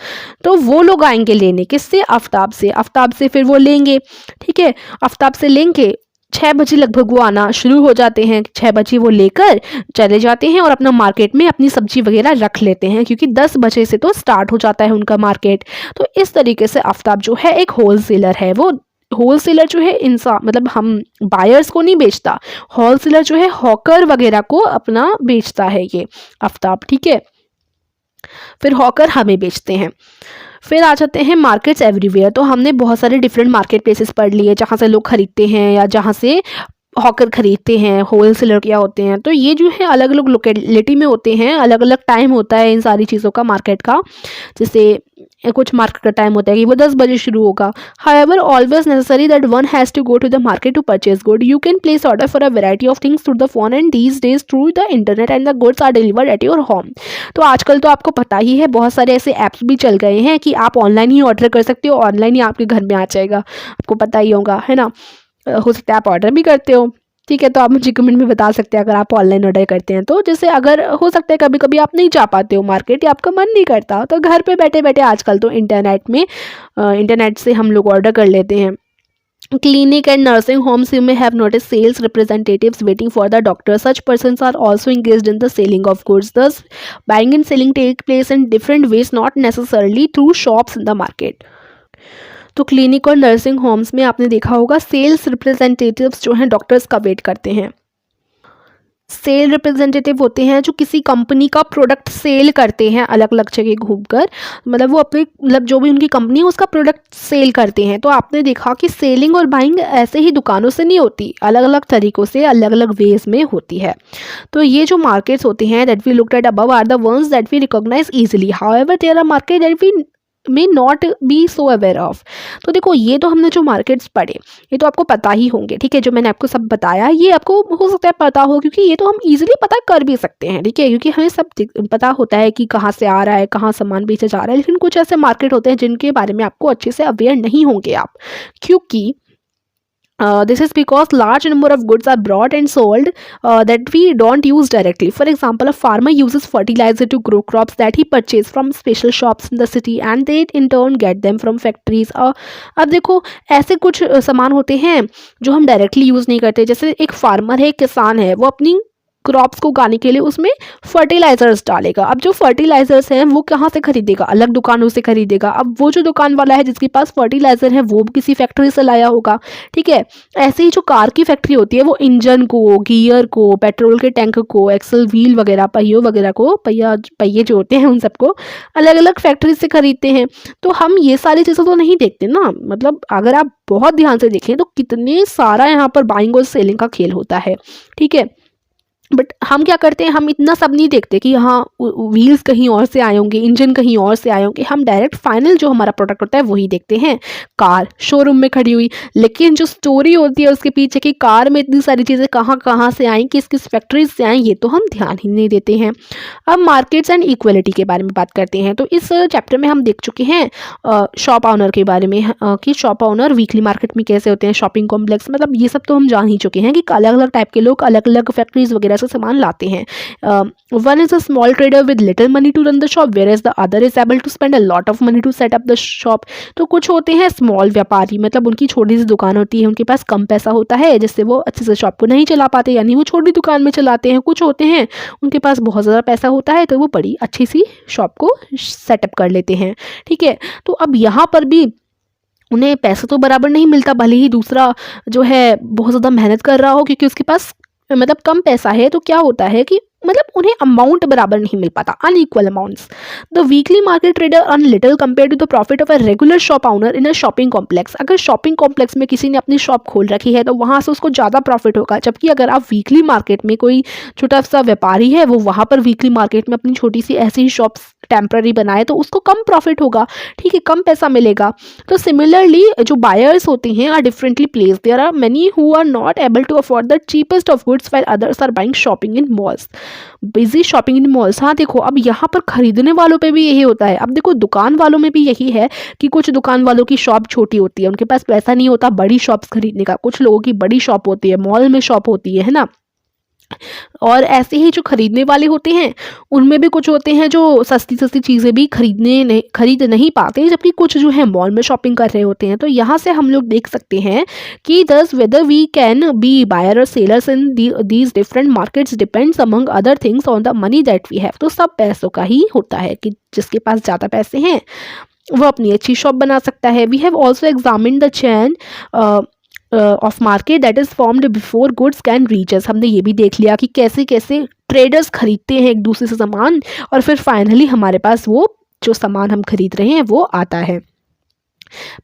तो वो लोग आएंगे लेने, किससे? आफ्ताब से। आफ्ताब से फिर वो लेंगे, ठीक है। आफ्ताब से लेंगे, 6 बजे लगभग वो आना शुरू हो जाते हैं। 6 बजे वो लेकर चले जाते हैं और अपना मार्केट में अपनी सब्जी वगैरह रख लेते हैं, क्योंकि 10 बजे से तो स्टार्ट हो जाता है उनका मार्केट। तो इस तरीके से आफ्ताब जो है एक होलसेलर है, वो होलसेलर जो है इंसान मतलब हम बायर्स को नहीं बेचता, होलसेलर जो है हॉकर वगैरह को अपना बेचता है ये आफ्ताब, ठीक है। फिर हॉकर हमें बेचते हैं। फिर आ जाते हैं मार्केट्स एवरीवेयर। तो हमने बहुत सारे डिफरेंट मार्केट प्लेसेस पढ़ लिए जहाँ से लोग खरीदते हैं या जहाँ से हॉकर खरीदते हैं, होलसेलर क्या होते हैं। तो ये जो है अलग अलग लोकेलिटी में होते हैं, अलग अलग टाइम होता है इन सारी चीज़ों का मार्केट का। जैसे कुछ मार्केट का टाइम होता है कि वो 10 बजे शुरू होगा। However always necessary that one has to go to the market to purchase good. You can place order for a variety of things through the phone and these days through the internet and the goods are delivered at your home. तो आजकल तो आपको पता ही है बहुत सारे ऐसे apps भी चल गए हैं कि आप ऑनलाइन ही ऑर्डर कर सकते हो, ऑनलाइन ही आपके घर में आ जाएगा, आपको पता ही होगा, है ना। हो सकता है आप ऑर्डर भी करते हो, ठीक है। तो आप मुझे कमेंट में बता सकते हैं अगर आप ऑनलाइन ऑर्डर करते हैं तो। जैसे अगर हो सकता है कभी कभी आप नहीं जा पाते हो मार्केट या आपका मन नहीं करता, तो घर पे बैठे बैठे आजकल तो इंटरनेट से हम लोग ऑर्डर कर लेते हैं। Clinic and nursing homes, you may have noticed sales representatives waiting for the doctor. Such persons are also engaged in the selling of goods. Thus, buying and selling take place in different ways, not necessarily through shops in the market. तो clinic और nursing homes में आपने देखा होगा sales representatives जो हैं doctors का wait करते हैं। सेल रिप्रेजेंटेटिव होते हैं जो किसी कंपनी का प्रोडक्ट सेल करते हैं अलग अलग जगह घूमकर, मतलब वो अपने मतलब जो भी उनकी कंपनी है उसका प्रोडक्ट सेल करते हैं। तो आपने देखा कि सेलिंग और बाइंग ऐसे ही दुकानों से नहीं होती, अलग अलग तरीक़ों से अलग अलग वेज में होती है। तो ये जो मार्केट्स होते हैं that we looked at above are the ones that we recognise easily. However there are market that we may not be so aware of. तो देखो ये तो हमने जो मार्केट्स पढ़े ये तो आपको पता ही होंगे, ठीक है। जो मैंने आपको सब बताया ये आपको हो सकता है पता हो, क्योंकि ये तो हम इजीली पता कर भी सकते हैं, ठीक है, क्योंकि हमें सब पता होता है कि कहाँ से आ रहा है, कहाँ सामान बेचा जा रहा है। लेकिन कुछ ऐसे मार्केट होते हैं जिनके बारे में आपको अच्छे से अवेयर नहीं होंगे आप, क्योंकि this is because large number of goods are brought and sold that we don't use directly. For example, a farmer uses fertilizer to grow crops that he purchases from special shops in the city and they in turn get them from factories. अब देखो ऐसे कुछ सामान होते हैं जो हम directly use नहीं करते। जैसे एक फार्मर है, एक किसान है, वो अपनी क्रॉप्स को उगाने के लिए उसमें फर्टिलाइजर्स डालेगा। अब जो फर्टिलाइजर्स हैं वो कहाँ से खरीदेगा, अलग दुकानों से खरीदेगा। अब वो जो दुकान वाला है जिसके पास फर्टिलाइजर है वो किसी फैक्ट्री से लाया होगा, ठीक है। ऐसे ही जो कार की फैक्ट्री होती है वो इंजन को, गियर को, पेट्रोल के टैंक को, एक्सल व्हील वगैरह, पहियों वगैरह को, पहिए जो होते हैं उन सबको अलग अलग फैक्ट्री से खरीदते हैं। तो हम ये सारी चीज़ें तो नहीं देखते ना, मतलब अगर आप बहुत ध्यान से देखें तो कितने सारा यहाँ पर बाइंग और सेलिंग का खेल होता है, ठीक है। बट हम क्या करते हैं, हम इतना सब नहीं देखते कि हाँ व्हील्स कहीं और से आए होंगे, इंजन कहीं और से आए होंगे। हम डायरेक्ट फाइनल जो हमारा प्रोडक्ट होता है वही देखते हैं, कार शोरूम में खड़ी हुई। लेकिन जो स्टोरी होती है उसके पीछे कि कार में इतनी सारी चीज़ें कहाँ कहाँ से आई, किस किस फैक्ट्रीज से आई, ये तो हम ध्यान ही नहीं देते हैं। अब मार्केट्स एंड इक्वलिटी के बारे में बात करते हैं। तो इस चैप्टर में हम देख चुके हैं शॉप ऑनर के बारे में कि शॉप ऑनर वीकली मार्केट में कैसे होते हैं, शॉपिंग कॉम्प्लेक्स, मतलब ये सब तो हम जान ही चुके हैं कि अलग अलग टाइप के लोग अलग अलग फैक्ट्रीज वगैरह से सामान लाते हैं। One is a small trader with little money to run the shop whereas the other is able to spend a lot of money to set up the shop. तो कुछ होते हैं स्मॉल व्यापारी, मतलब उनकी छोटी सी दुकान होती है, उनके पास कम पैसा होता है जिससे वो अच्छे से शॉप को नहीं चला पाते, यानी वो छोटी दुकान में चलाते हैं। कुछ होते हैं उनके पास बहुत ज़्यादा पैसा होता है तो वो बड़ी अच्छी सी शॉप को सेटअप कर लेते हैं, ठीक है। तो अब यहाँ पर भी उन्हें पैसा तो बराबर नहीं मिलता, भले ही दूसरा जो है बहुत ज़्यादा मेहनत कर रहा हो, क्योंकि उसके पास मतलब कम पैसा है। तो क्या होता है कि मतलब उन्हें अमाउंट बराबर नहीं मिल पाता, unequal amounts. The weekly market trader earn little compare to the profit of a regular shop owner in a shopping complex. अगर शॉपिंग कॉम्प्लेक्स में किसी ने अपनी शॉप खोल रखी है तो वहाँ से उसको ज़्यादा प्रॉफिट होगा, जबकि अगर आप वीकली मार्केट में कोई छोटा सा व्यापारी है वो वहाँ पर वीकली मार्केट में अपनी छोटी सी ऐसी ही शॉप्स टेम्पररी बनाए तो उसको कम प्रॉफिट होगा, ठीक है, कम पैसा मिलेगा। तो सिमिलरली जो बायर्स होते हैं are differently place. There are many who are not able to afford the cheapest of goods while others are buying shopping in malls. Busy shopping in malls. हाँ देखो अब यहाँ पर खरीदने वालों पे भी यही होता है। अब देखो दुकान वालों में भी यही है कि कुछ दुकान वालों की शॉप छोटी होती है, उनके पास पैसा नहीं होता बड़ी शॉप्स खरीदने का। कुछ लोगों की बड़ी शॉप होती है, मॉल में शॉप होती है ना। और ऐसे ही जो खरीदने वाले होते हैं उनमें भी कुछ होते हैं जो सस्ती सस्ती चीज़ें भी खरीद नहीं पाते, जबकि कुछ जो है मॉल में शॉपिंग कर रहे होते हैं। तो यहाँ से हम लोग देख सकते हैं कि this whether we can be buyer और sellers in these different markets depends among other things on the money that we have. तो सब पैसों का ही होता है कि जिसके पास ज़्यादा पैसे हैं वो अपनी अच्छी शॉप बना सकता है। We have also examine the chain of market that is formed before goods can reaches. हमने ये भी देख लिया कि कैसे कैसे ट्रेडर्स खरीदते हैं एक दूसरे से सामान और फिर फाइनली हमारे पास वो जो सामान हम खरीद रहे हैं वो आता है।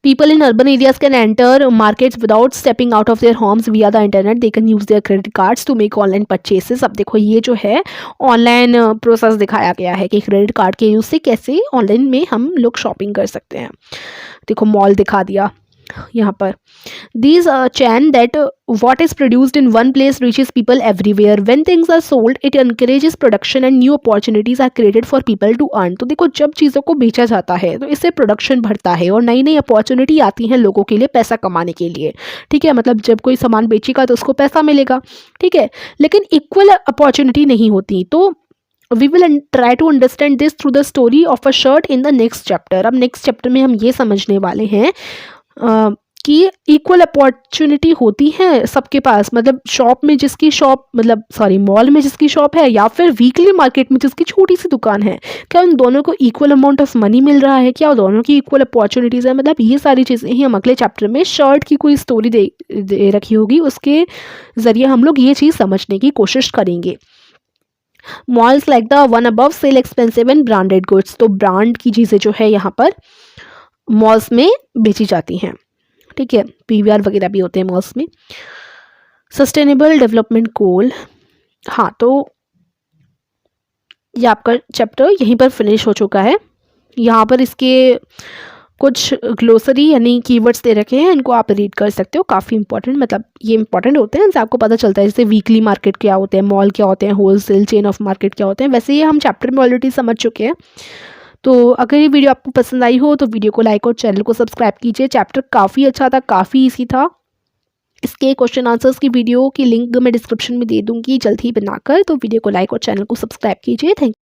People in urban areas can enter markets without stepping out of their homes via the internet. They can use their credit cards to make online purchases. अब देखो ये जो है ऑनलाइन प्रोसेस दिखाया गया है कि क्रेडिट कार्ड के यूज़ से कैसे ऑनलाइन में हम लोग शॉपिंग कर सकते हैं। देखो मॉल दिखा दिया यहाँ पर। These chain that what is produced in one place reaches people everywhere. When things are sold, it encourages production and new opportunities are created for people to earn. तो देखो जब चीज़ों को बेचा जाता है तो इससे प्रोडक्शन बढ़ता है और नई नई अपॉर्चुनिटी आती हैं लोगों के लिए पैसा कमाने के लिए। ठीक है, मतलब जब कोई सामान बेचेगा तो उसको पैसा मिलेगा। ठीक है, लेकिन इक्वल अपॉर्चुनिटी नहीं होती। तो we will try to understand this through the story of a shirt in the next chapter. अब नेक्स्ट चैप्टर में हम ये समझने वाले हैं कि इक्वल अपॉर्चुनिटी होती है सबके पास, मतलब शॉप में जिसकी शॉप मतलब सॉरी मॉल में जिसकी शॉप है या फिर वीकली मार्केट में जिसकी छोटी सी दुकान है, क्या उन दोनों को इक्वल अमाउंट ऑफ मनी मिल रहा है, क्या दोनों की इक्वल अपॉर्चुनिटीज़ है। मतलब ये सारी चीज़ें ही हम अगले चैप्टर में शर्ट की कोई स्टोरी दे रखी होगी, उसके ज़रिए हम लोग ये चीज़ समझने की कोशिश करेंगे। Malls like the one above sell expensive and branded goods. तो ब्रांड की चीज़ें जो है यहाँ पर मॉल्स में बेची जाती हैं। ठीक है, पीवीआर वगैरह भी होते हैं मॉल्स में। सस्टेनेबल डेवलपमेंट गोल, हाँ तो ये आपका चैप्टर यहीं पर फिनिश हो चुका है। यहाँ पर इसके कुछ ग्लोसरी यानी कीवर्ड्स दे रखे हैं, इनको आप रीड कर सकते हो। काफ़ी इंपॉर्टेंट, मतलब ये इंपॉर्टेंट होते हैं, इनसे आपको पता चलता है जैसे वीकली मार्केट क्या होते हैं, मॉल क्या होते हैं, होलसेल चेन ऑफ मार्केट क्या होते हैं। वैसे ये हम चैप्टर में ऑलरेडी समझ चुके हैं। तो अगर ये वीडियो आपको पसंद आई हो तो वीडियो को लाइक और चैनल को सब्सक्राइब कीजिए। चैप्टर काफ़ी अच्छा था, काफ़ी ईजी था। इसके क्वेश्चन आंसर्स की वीडियो की लिंक मैं डिस्क्रिप्शन में दे दूँगी जल्द ही बनाकर। तो वीडियो को लाइक और चैनल को सब्सक्राइब कीजिए। थैंक